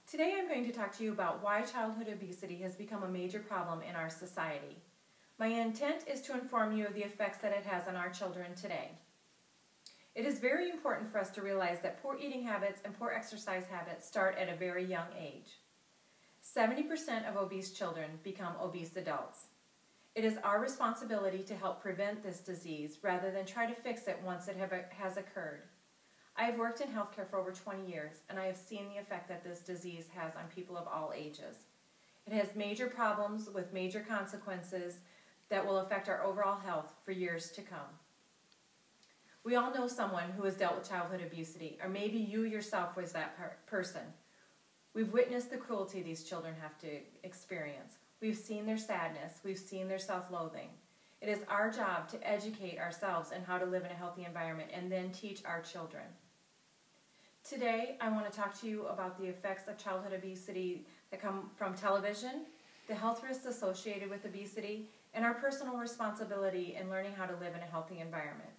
Today I'm going to talk to you about why childhood obesity has become a major problem in our society. My intent is to inform you of the effects that it has on our children today. It is very important for us to realize that poor eating habits and poor exercise habits start at a very young age. 70% of obese children become obese adults. It is our responsibility to help prevent this disease rather than try to fix it once it has occurred. I have worked in healthcare for over 20 years, and I have seen the effect that this disease has on people of all ages. It has major problems with major consequences that will affect our overall health for years to come. We all know someone who has dealt with childhood obesity, or maybe you yourself was that person. We've witnessed the cruelty these children have to experience. We've seen their sadness. We've seen their self-loathing. It is our job to educate ourselves on how to live in a healthy environment and then teach our children. Today, I want to talk to you about the effects of childhood obesity that come from television, the health risks associated with obesity, and our personal responsibility in learning how to live in a healthy environment.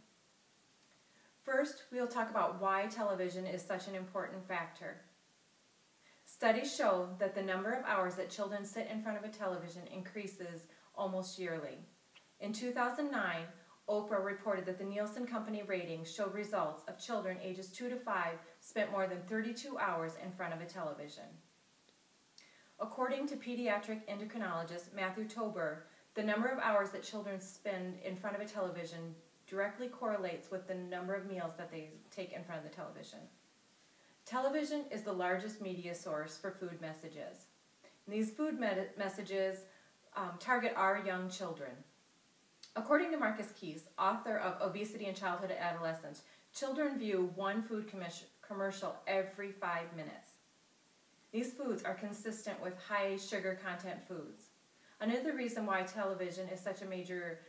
First, we'll talk about why television is such an important factor. Studies show that the number of hours that children sit in front of a television increases almost yearly. In 2009, Oprah reported that the Nielsen Company ratings showed results of children ages 2 to 5 spent more than 32 hours in front of a television. According to pediatric endocrinologist Matthew Tober, the number of hours that children spend in front of a television directly correlates with the number of meals that they take in front of the television. Television is the largest media source for food messages. And these food messages target our young children. According to Marcus Keys, author of Obesity in Childhood and Adolescence, children view one food commercial every 5 minutes. These foods are consistent with high sugar content foods. Another reason why television is such a major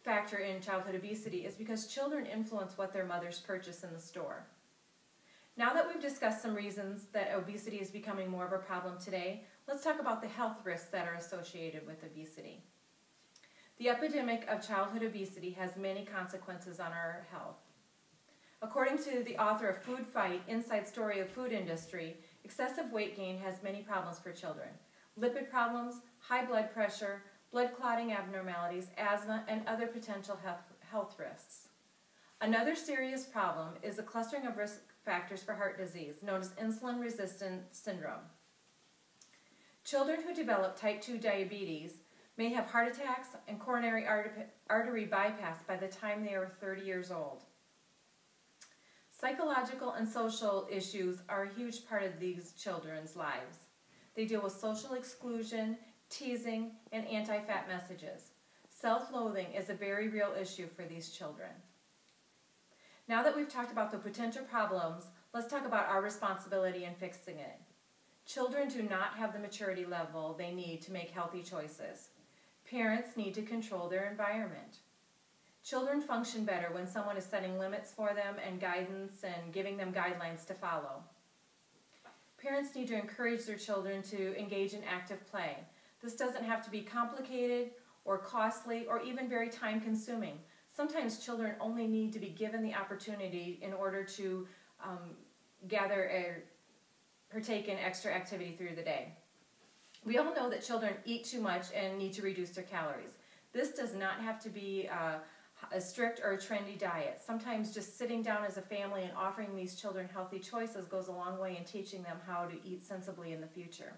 factor in childhood obesity is because children influence what their mothers purchase in the store. Now that we've discussed some reasons that obesity is becoming more of a problem today, let's talk about the health risks that are associated with obesity. The epidemic of childhood obesity has many consequences on our health. According to the author of Food Fight, Inside Story of Food Industry, excessive weight gain has many problems for children. Lipid problems, high blood pressure, blood clotting abnormalities, asthma, and other potential health risks. Another serious problem is the clustering of risk factors for heart disease, known as insulin-resistant syndrome. Children who develop type 2 diabetes may have heart attacks and coronary artery bypass by the time they are 30 years old. Psychological and social issues are a huge part of these children's lives. They deal with social exclusion, teasing, and anti-fat messages. Self-loathing is a very real issue for these children. Now that we've talked about the potential problems, let's talk about our responsibility in fixing it. Children do not have the maturity level they need to make healthy choices. Parents need to control their environment. Children function better when someone is setting limits for them and guidance and giving them guidelines to follow. Parents need to encourage their children to engage in active play. This doesn't have to be complicated or costly or even very time-consuming. Sometimes children only need to be given the opportunity in order to partake in extra activity through the day. We all know that children eat too much and need to reduce their calories. This does not have to be a strict or a trendy diet. Sometimes just sitting down as a family and offering these children healthy choices goes a long way in teaching them how to eat sensibly in the future.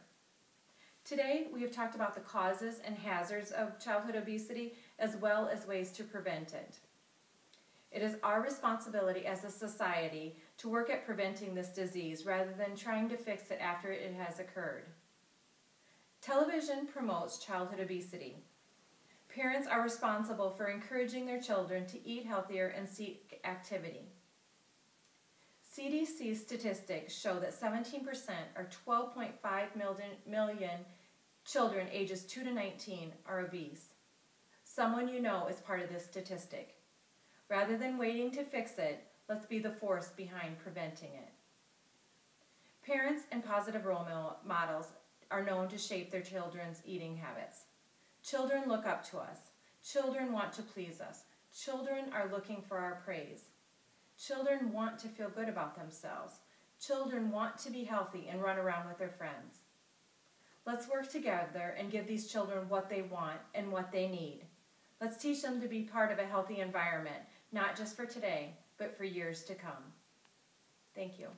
Today, we have talked about the causes and hazards of childhood obesity as well as ways to prevent it. It is our responsibility as a society to work at preventing this disease rather than trying to fix it after it has occurred. Television promotes childhood obesity. Parents are responsible for encouraging their children to eat healthier and seek activity. CDC statistics show that 17%, or 12.5 million children ages 2 to 19 are obese. Someone you know is part of this statistic. Rather than waiting to fix it, let's be the force behind preventing it. Parents and positive role models are known to shape their children's eating habits. Children look up to us. Children want to please us. Children are looking for our praise. Children want to feel good about themselves. Children want to be healthy and run around with their friends. Let's work together and give these children what they want and what they need. Let's teach them to be part of a healthy environment, not just for today, but for years to come. Thank you.